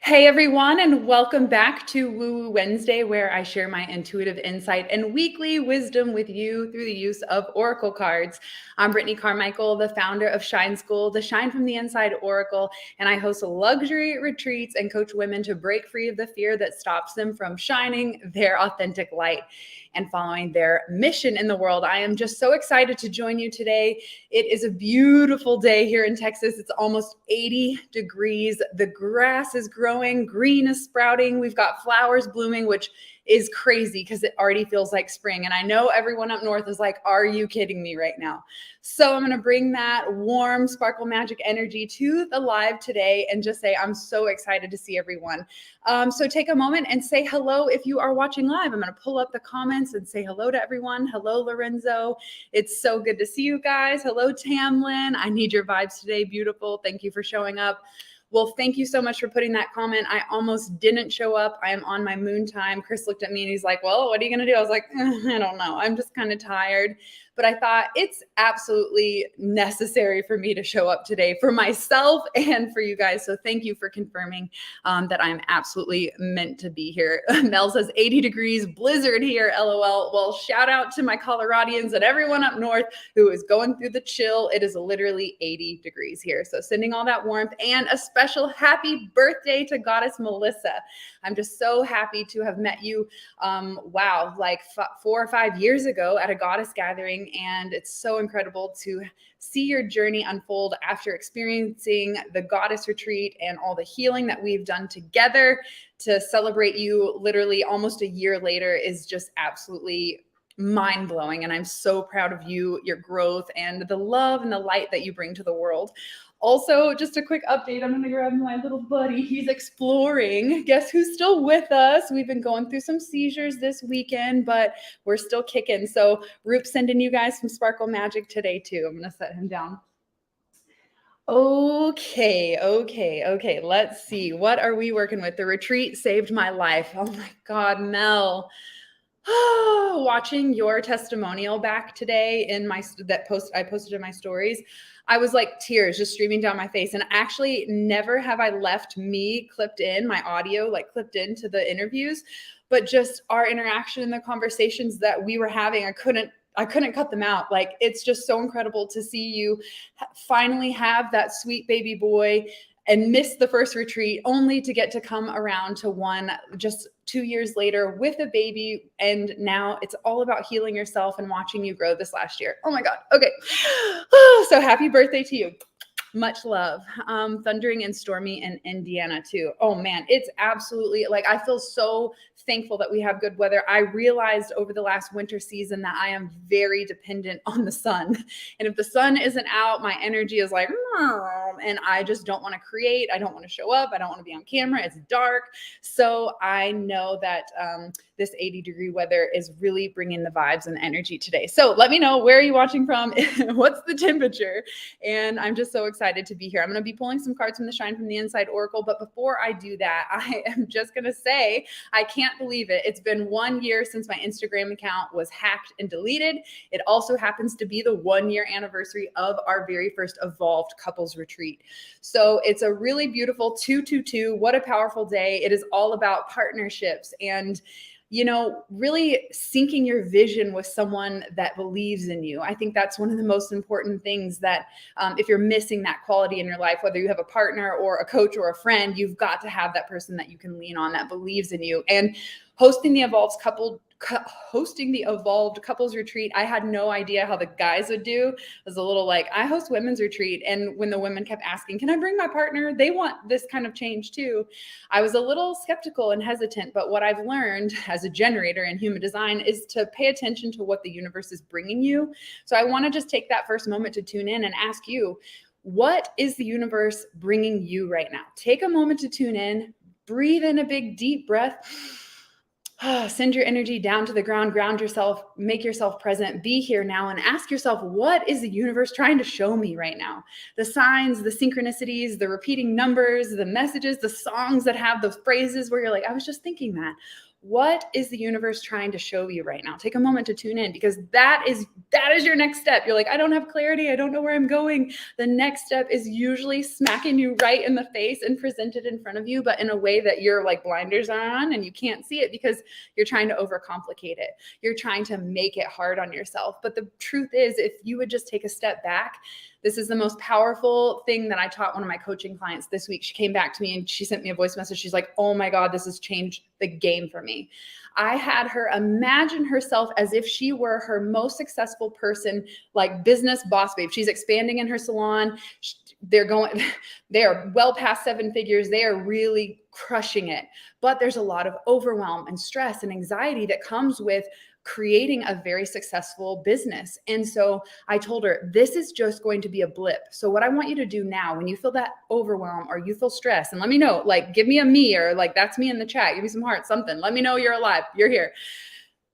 Hey everyone, and welcome back to Woo Woo Wednesday, where I share my intuitive insight and weekly wisdom with you through the use of oracle cards. I'm Brit Carmichael, the founder of Shine School, the Shine from the Inside Oracle, and I host luxury retreats and coach women to break free of the fear that stops them from shining their authentic light and following their mission in the world. I am just so excited to join you today. It is a beautiful day here in Texas. It's almost 80 degrees. The grass is growing, green is sprouting. We've got flowers blooming, which is crazy because it already feels like spring. And I know everyone up north is like, are you kidding me right now? So I'm going to bring that warm sparkle magic energy to the live today and just say, I'm so excited to see everyone. So take a moment and say hello if you are watching live. I'm going to pull up the comments and say hello to everyone. Hello, Lorenzo. It's so good to see you guys. Hello, Tamlin. I need your vibes today. Beautiful. Thank you for showing up. Well, thank you so much for putting that comment. I almost didn't show up. I am on my moon time. Chris looked at me and he's like, well, what are you going to do? I was like, I don't know. I'm just kind of tired. But I thought it's absolutely necessary for me to show up today for myself and for you guys. So thank you for confirming that I'm absolutely meant to be here. Mel says 80 degrees, blizzard here, LOL. Well, shout out to my Coloradians and everyone up north who is going through the chill. It is literally 80 degrees here. So sending all that warmth and a special happy birthday to Goddess Melissa. I'm just so happy to have met you. Wow, like 4 or 5 years ago at a goddess gathering. And it's so incredible to see your journey unfold after experiencing the goddess retreat and all the healing that we've done together. To celebrate you literally almost a year later is just absolutely mind-blowing. And I'm so proud of you, your growth, and the love and the light that you bring to the world. Also, just a quick update. I'm going to grab my little buddy. He's exploring. Guess who's still with us? We've been going through some seizures this weekend, but we're still kicking. So Roop's sending you guys some sparkle magic today too. I'm going to set him down. Okay. Let's see. What are we working with? The retreat saved my life. Oh my God, Mel. Watching your testimonial back today in my I posted in my stories, I was like tears just streaming down my face. And actually never have I left me clipped in, my audio like clipped into the interviews, but just our interaction and the conversations that we were having. I couldn't cut them out. Like, it's just so incredible to see you finally have that sweet baby boy and miss the first retreat only to get to come around to one just 2 years later with a baby. And now it's all about healing yourself and watching you grow this last year. Oh my God. Okay. So happy birthday to you. Much love. Thundering and stormy in Indiana too. Oh man, it's absolutely like, I feel so thankful that we have good weather. I realized over the last winter season that I am very dependent on the sun. And if the sun isn't out, my energy is like, and I just don't want to create. I don't want to show up. I don't want to be on camera. It's dark. So I know that this 80-degree weather is really bringing the vibes and energy today. So let me know, where are you watching from? What's the temperature? And I'm just so excited to be here. I'm going to be pulling some cards from the Shine from the Inside Oracle. But before I do that, I am just going to say, I can't believe it. It's been 1 year since my Instagram account was hacked and deleted. It also happens to be the 1-year anniversary of our very first Evolved Couples Retreat. So it's a really beautiful 222. What a powerful day. It is all about partnerships and, you know, really syncing your vision with someone that believes in you. I think that's one of the most important things that if you're missing that quality in your life, whether you have a partner or a coach or a friend, you've got to have that person that you can lean on that believes in you. And hosting the Evolved Couples Retreat, I had no idea how the guys would do. I was a little like, I host women's retreat. And when the women kept asking, can I bring my partner? They want this kind of change too. I was a little skeptical and hesitant, but what I've learned as a generator in human design is to pay attention to what the universe is bringing you. So I want to just take that first moment to tune in and ask you, what is the universe bringing you right now? Take a moment to tune in, breathe in a big, deep breath. Send your energy down to the ground, ground yourself, make yourself present, be here now, and ask yourself, what is the universe trying to show me right now? The signs, the synchronicities, the repeating numbers, the messages, the songs that have those phrases where you're like, I was just thinking that. What is the universe trying to show you right now? Take a moment to tune in, because that is your next step. You're like, I don't have clarity. I don't know where I'm going. The next step is usually smacking you right in the face and presented in front of you, but in a way that your like blinders are on and you can't see it because you're trying to overcomplicate it. You're trying to make it hard on yourself. But the truth is, if you would just take a step back, this is the most powerful thing that I taught one of my coaching clients this week. She came back to me and she sent me a voice message. She's like, oh my God, this has changed the game for me. I had her imagine herself as if she were her most successful person, like business boss babe. She's expanding in her salon. They're well past 7 figures. They are really crushing it. But there's a lot of overwhelm and stress and anxiety that comes with creating a very successful business. And so I told her, this is just going to be a blip. So what I want you to do now, when you feel that overwhelm or you feel stress, and let me know, like, give me a me, or like, that's me in the chat, give me some hearts, something. Let me know you're alive, you're here.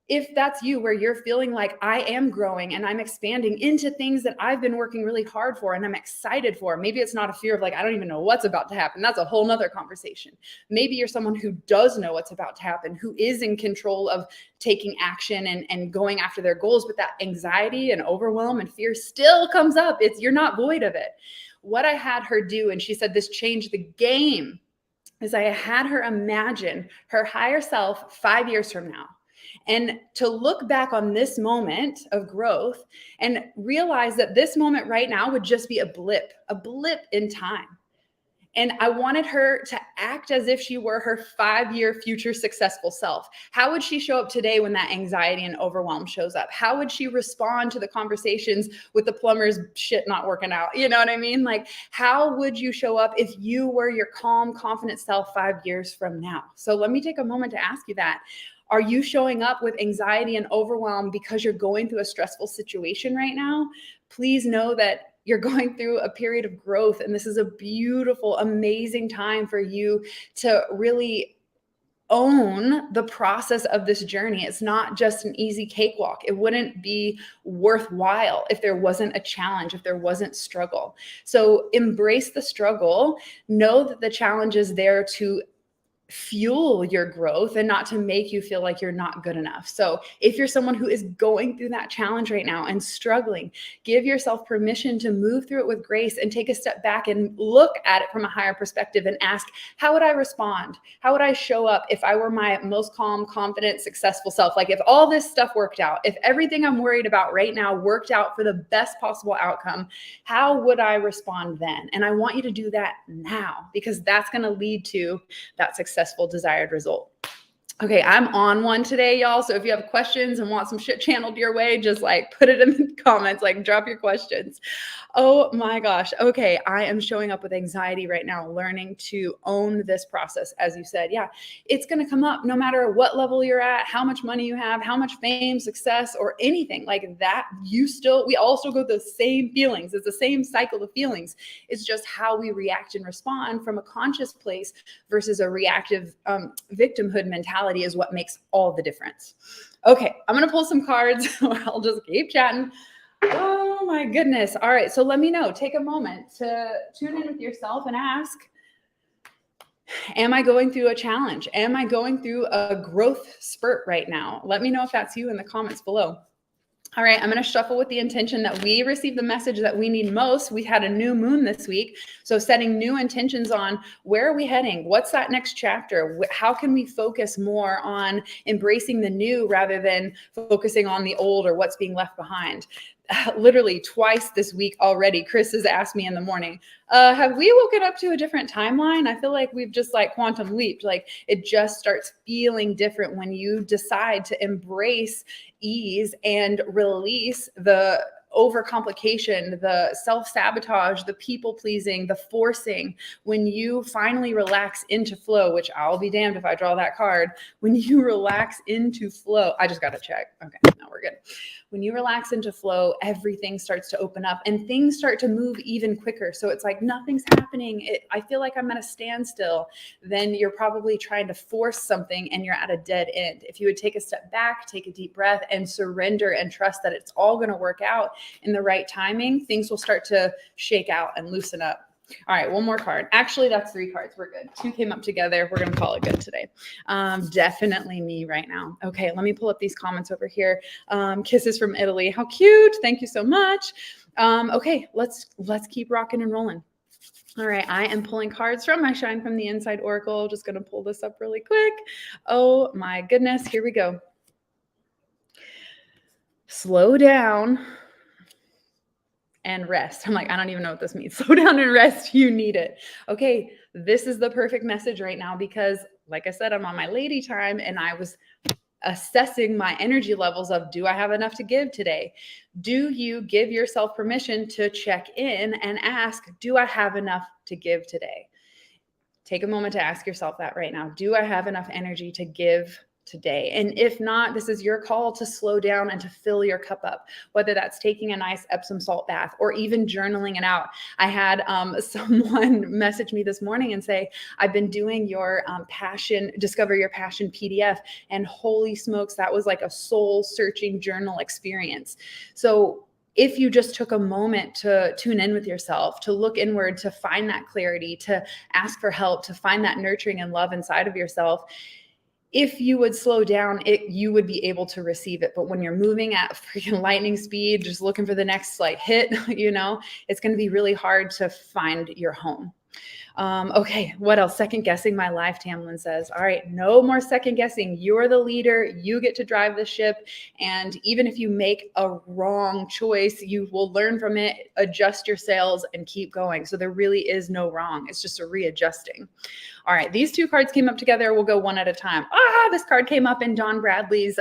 If that's you, where you're feeling like I am growing and I'm expanding into things that I've been working really hard for and I'm excited for, maybe it's not a fear of like, I don't even know what's about to happen. That's a whole nother conversation. Maybe you're someone who does know what's about to happen, who is in control of taking action and going after their goals, but that anxiety and overwhelm and fear still comes up. You're not void of it. What I had her do, and she said this changed the game, is I had her imagine her higher self 5 years from now. And to look back on this moment of growth and realize that this moment right now would just be a blip in time. And I wanted her to act as if she were her 5-year future successful self. How would she show up today when that anxiety and overwhelm shows up? How would she respond to the conversations with the plumber's shit not working out? You know what I mean? Like, how would you show up if you were your calm, confident self 5 years from now? So let me take a moment to ask you that. Are you showing up with anxiety and overwhelm because you're going through a stressful situation right now? Please know that you're going through a period of growth, and this is a beautiful, amazing time for you to really own the process of this journey. It's not just an easy cakewalk. It wouldn't be worthwhile if there wasn't a challenge, if there wasn't struggle. So embrace the struggle. Know that the challenge is there to fuel your growth and not to make you feel like you're not good enough. So if you're someone who is going through that challenge right now and struggling, give yourself permission to move through it with grace and take a step back and look at it from a higher perspective and ask, how would I respond? How would I show up if I were my most calm, confident, successful self? Like, if all this stuff worked out, if everything I'm worried about right now worked out for the best possible outcome, how would I respond then? And I want you to do that now, because that's going to lead to that successful desired result. Okay, I'm on one today, y'all. So if you have questions and want some shit channeled your way, just like put it in the comments, like drop your questions. Oh my gosh. Okay, I am showing up with anxiety right now, learning to own this process. As you said, yeah, it's going to come up no matter what level you're at, how much money you have, how much fame, success, or anything like that. We all still go through the same feelings. It's the same cycle of feelings. It's just how we react and respond from a conscious place versus a reactive victimhood mentality is what makes all the difference. Okay, I'm going to pull some cards. I'll just keep chatting. Oh my goodness. All right, so let me know. Take a moment to tune in with yourself and ask, am I going through a challenge? Am I going through a growth spurt right now? Let me know if that's you in the comments below. All right, I'm going to shuffle with the intention that we receive the message that we need most. We had a new moon this week. So setting new intentions on where are we heading? What's that next chapter? How can we focus more on embracing the new rather than focusing on the old or what's being left behind? Literally twice this week already, Chris has asked me in the morning, have we woken up to a different timeline? I feel like we've just like quantum leaped. Like, it just starts feeling different when you decide to embrace ease and release the overcomplication, the self-sabotage, the people-pleasing, the forcing. When you finally relax into flow, which I'll be damned if I draw that card, when you relax into flow, I just got to check. Okay, now we're good. When you relax into flow, everything starts to open up and things start to move even quicker. So it's like nothing's happening. I feel like I'm at a standstill. Then you're probably trying to force something and you're at a dead end. If you would take a step back, take a deep breath and surrender and trust that it's all going to work out in the right timing, things will start to shake out and loosen up. All right, one more card. Actually, that's 3 cards. We're good. 2 came up together. We're going to call it good today. Definitely me right now. Okay, let me pull up these comments over here. Kisses from Italy. How cute. Thank you so much. Okay, let's keep rocking and rolling. All right, I am pulling cards from my Shine from the Inside Oracle. Just going to pull this up really quick. Oh my goodness, here we go. Slow down and rest. I'm like, I don't even know what this means. Slow down and rest. You need it. Okay, this is the perfect message right now because, like I said, I'm on my lady time and I was assessing my energy levels of, do I have enough to give today? Do you give yourself permission to check in and ask, do I have enough to give today? Take a moment to ask yourself that right now. Do I have enough energy to give today? And if not, this is your call to slow down and to fill your cup up, whether that's taking a nice Epsom salt bath or even journaling it out. I had someone message me this morning and say, I've been doing your Discover Your Passion PDF, and holy smokes, that was like a soul searching journal experience. So if you just took a moment to tune in with yourself, to look inward, to find that clarity, to ask for help, to find that nurturing and love inside of yourself, if you would slow down, you would be able to receive it. But when you're moving at freaking lightning speed, just looking for the next like hit, it's going to be really hard to find your home. Okay, what else? Second guessing my life, Tamlin says. All right, no more second guessing. You're the leader. You get to drive the ship. And even if you make a wrong choice, you will learn from it, adjust your sails, and keep going. So there really is no wrong. It's just a readjusting. All right, these 2 cards came up together. We'll go one at a time. This card came up in Don Bradley's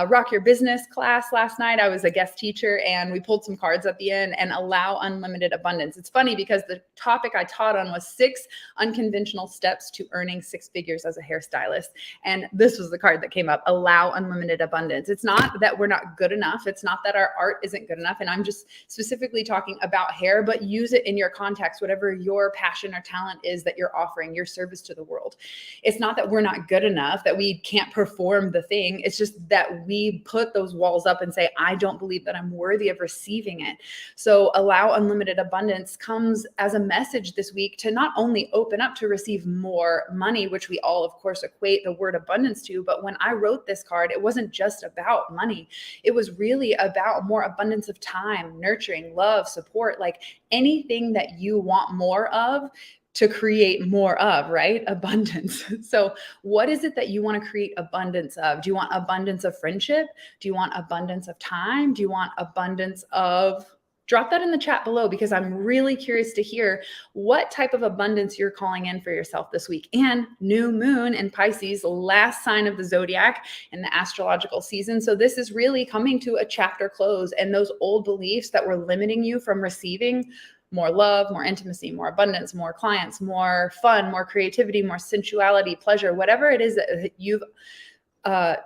Rock Your Business class last night. I was a guest teacher, and we pulled some cards at the end, and allow unlimited abundance. It's funny because the topic I taught on was 6 unconventional steps to earning 6 figures as a hairstylist. And this was the card that came up, allow unlimited abundance. It's not that we're not good enough. It's not that our art isn't good enough. And I'm just specifically talking about hair, but use it in your context, whatever your passion or talent is that you're offering, your service to the world. It's not that we're not good enough, that we can't perform the thing. It's just that we put those walls up and say, I don't believe that I'm worthy of receiving it. So allow unlimited abundance comes as a message this week to not only open up to receive more money, which we all, of course, equate the word abundance to, but when I wrote this card, it wasn't just about money. It was really about more abundance of time, nurturing, love, support, like anything that you want more of to create more of, right? Abundance. So what is it that you want to create abundance of? Do you want abundance of friendship? Do you want abundance of time? Do you want abundance of... Drop that in the chat below because I'm really curious to hear what type of abundance you're calling in for yourself this week. And new moon in Pisces, last sign of the zodiac in the astrological season. So this is really coming to a chapter close, and those old beliefs that were limiting you from receiving more love, more intimacy, more abundance, more clients, more fun, more creativity, more sensuality, pleasure, whatever it is that you've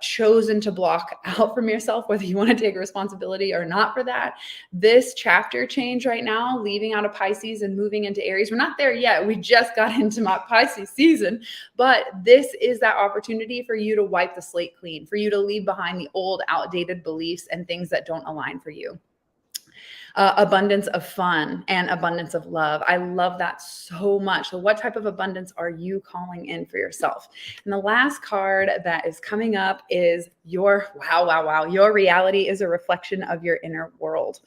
chosen to block out from yourself, whether you want to take responsibility or not for that. This chapter change right now, leaving out of Pisces and moving into Aries, we're not there yet. We just got into my Pisces season, but this is that opportunity for you to wipe the slate clean, for you to leave behind the old outdated beliefs and things that don't align for you. Abundance of fun and abundance of love. I love that so much. So what type of abundance are you calling in for yourself? And the last card that is coming up is your your reality is a reflection of your inner world.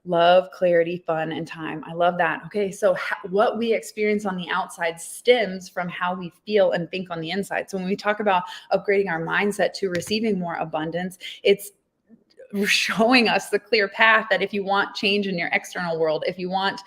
Love, clarity, fun, and time. I love that. Okay, so what we experience on the outside stems from how we feel and think on the inside. So when we talk about upgrading our mindset to receiving more abundance, it's showing us the clear path that if you want change in your external world, if you want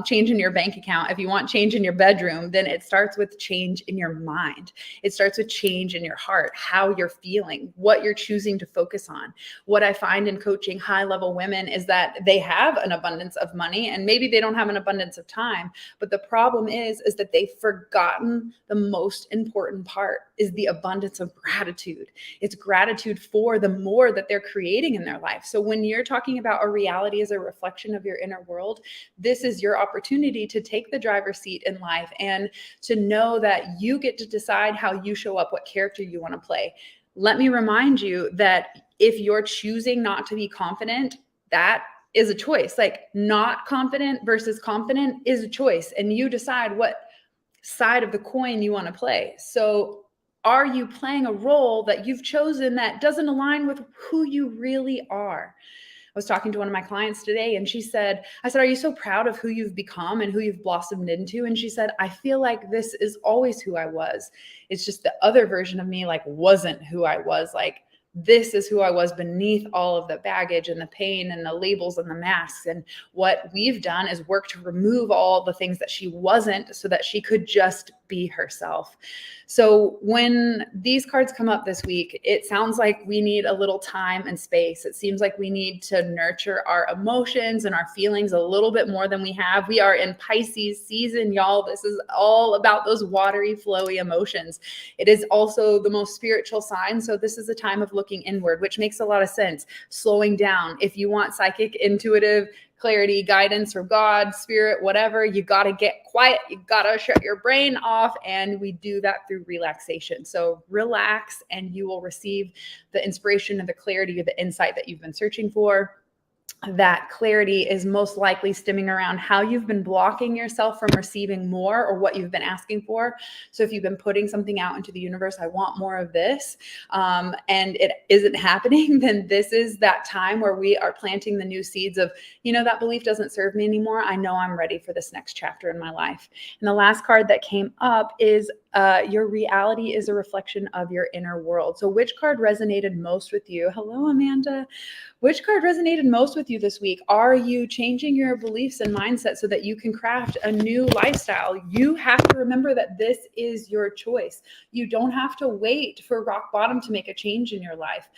change in your bank account, if you want change in your bedroom, then it starts with change in your mind. It starts with change in your heart, how you're feeling, what you're choosing to focus on. What I find in coaching high-level women is that they have an abundance of money and maybe they don't have an abundance of time. But the problem is that they've forgotten the most important part is the abundance of gratitude. It's gratitude for the more that they're creating in their life. So when you're talking about a reality as a reflection of your inner world, this is your opportunity to take the driver's seat in life and to know that you get to decide how you show up, what character you want to play. Let me remind you that if you're choosing not to be confident, that is a choice. Like not confident versus confident is a choice. And you decide what side of the coin you want to play. So are you playing a role that you've chosen that doesn't align with who you really are? I was talking to one of my clients today and I said, are you so proud of who you've become and who you've blossomed into? And she said, I feel like this is always who I was. It's just the other version of me, like, wasn't who I was. Like, this is who I was beneath all of the baggage and the pain and the labels and the masks. And what we've done is work to remove all the things that she wasn't so that she could just be herself. So when these cards come up this week, it sounds like we need a little time and space. It seems like we need to nurture our emotions and our feelings a little bit more than we have. We are in Pisces season, y'all. This is all about those watery, flowy emotions. It is also the most spiritual sign. So this is a time of looking inward, which makes a lot of sense. Slowing down. If you want psychic, intuitive clarity, guidance from God, spirit, whatever, you got to get quiet. You got to shut your brain off. And we do that through relaxation. So relax and you will receive the inspiration and the clarity or the insight that you've been searching for. That clarity is most likely stemming around how you've been blocking yourself from receiving more or what you've been asking for. So if you've been putting something out into the universe, I want more of this, and it isn't happening, then this is that time where we are planting the new seeds of, that belief doesn't serve me anymore. I know I'm ready for this next chapter in my life. And the last card that came up is your reality is a reflection of your inner world. So which card resonated most with you? Hello, Amanda. Which card resonated most with you this week? Are you changing your beliefs and mindset so that you can craft a new lifestyle? You have to remember that this is your choice. You don't have to wait for rock bottom to make a change in your life.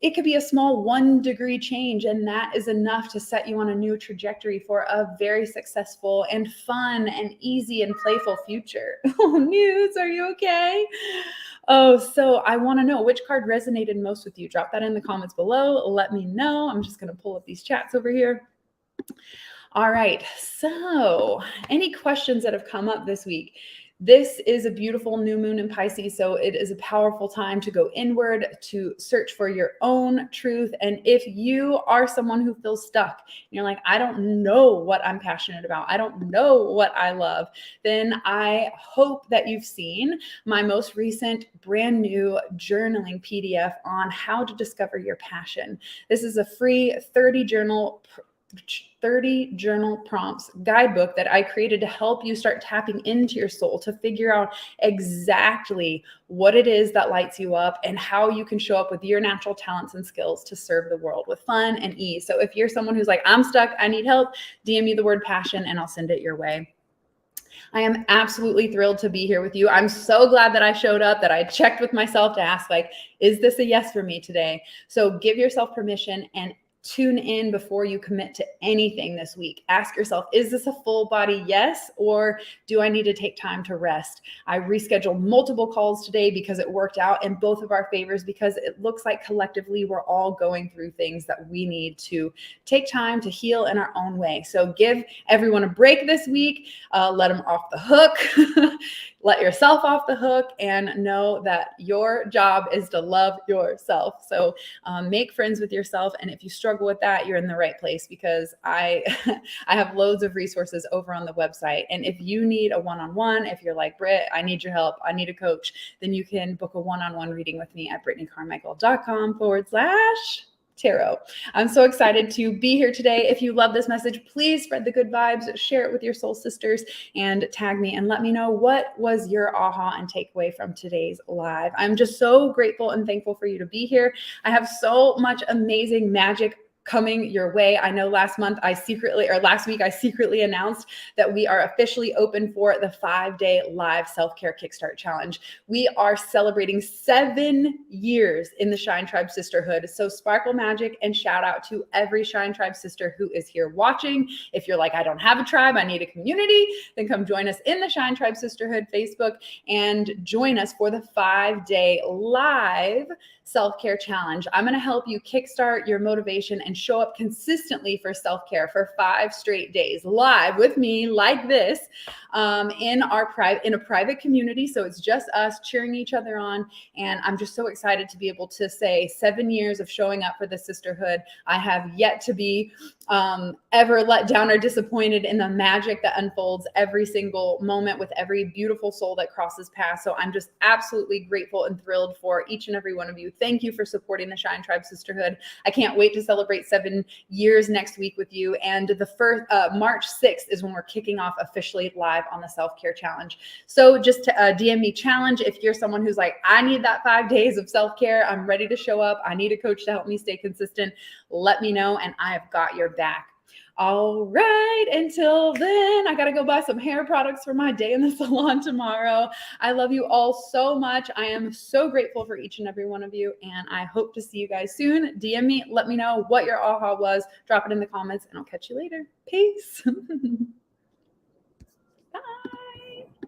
It could be a small 1-degree change, and that is enough to set you on a new trajectory for a very successful and fun and easy and playful future. Oh, Muse, are you okay? Oh, so I want to know which card resonated most with you. Drop that in the comments below. Let me know. I'm just going to pull up these chats over here. All right. So any questions that have come up this week? This is a beautiful new moon in Pisces, so it is a powerful time to go inward, to search for your own truth. And if you are someone who feels stuck, you're like, I don't know what I'm passionate about, I don't know what I love, then I hope that you've seen my most recent brand new journaling PDF on how to discover your passion. This is a free 30 journal prompts guidebook that I created to help you start tapping into your soul, to figure out exactly what it is that lights you up and how you can show up with your natural talents and skills to serve the world with fun and ease. So if you're someone who's like, I'm stuck, I need help, DM me the word passion and I'll send it your way. I am absolutely thrilled to be here with you. I'm so glad that I showed up, that I checked with myself to ask, like, is this a yes for me today? So give yourself permission and tune in before you commit to anything this week. Ask yourself, is this a full body yes, or do I need to take time to rest? I rescheduled multiple calls today because it worked out in both of our favors, because it looks like collectively we're all going through things that we need to take time to heal in our own way. So give everyone a break this week. Let them off the hook. Let yourself off the hook and know that your job is to love yourself. So make friends with yourself. And if you struggle with that, you're in the right place, because I have loads of resources over on the website. And if you need a one-on-one, if you're like, Brit, I need your help, I need a coach, then you can book a one-on-one reading with me at BrittanyCarmichael.com/tarot. I'm so excited to be here today. If you love this message, please spread the good vibes, share it with your soul sisters, and tag me and let me know what was your aha and takeaway from today's live. I'm just so grateful and thankful for you to be here. I have so much amazing magic coming your way. I know last week I secretly announced that we are officially open for the 5-day live self-care kickstart challenge. We are celebrating 7 years in the Shine Tribe Sisterhood. So sparkle magic and shout out to every Shine Tribe sister who is here watching. If you're like, I don't have a tribe, I need a community, then come join us in the Shine Tribe Sisterhood Facebook and join us for the 5-day live self-care challenge. I'm going to help you kickstart your motivation and and show up consistently for self-care for 5 straight days live with me like this in a private community. So it's just us cheering each other on. And I'm just so excited to be able to say 7 years of showing up for the sisterhood. I have yet to be ever let down or disappointed in the magic that unfolds every single moment with every beautiful soul that crosses paths. So I'm just absolutely grateful and thrilled for each and every one of you. Thank you for supporting the Shine Tribe Sisterhood. I can't wait to celebrate 7 years next week with you. And the first March 6th is when we're kicking off officially live on the self-care challenge. So just to DM me challenge if you're someone who's like, I need that 5 days of self-care. I'm ready to show up. I need a coach to help me stay consistent. Let me know, and I've got your back. All right, until then, I got to go buy some hair products for my day in the salon tomorrow. I love you all so much. I am so grateful for each and every one of you, and I hope to see you guys soon. DM me, let me know what your aha was. Drop it in the comments, and I'll catch you later. Peace.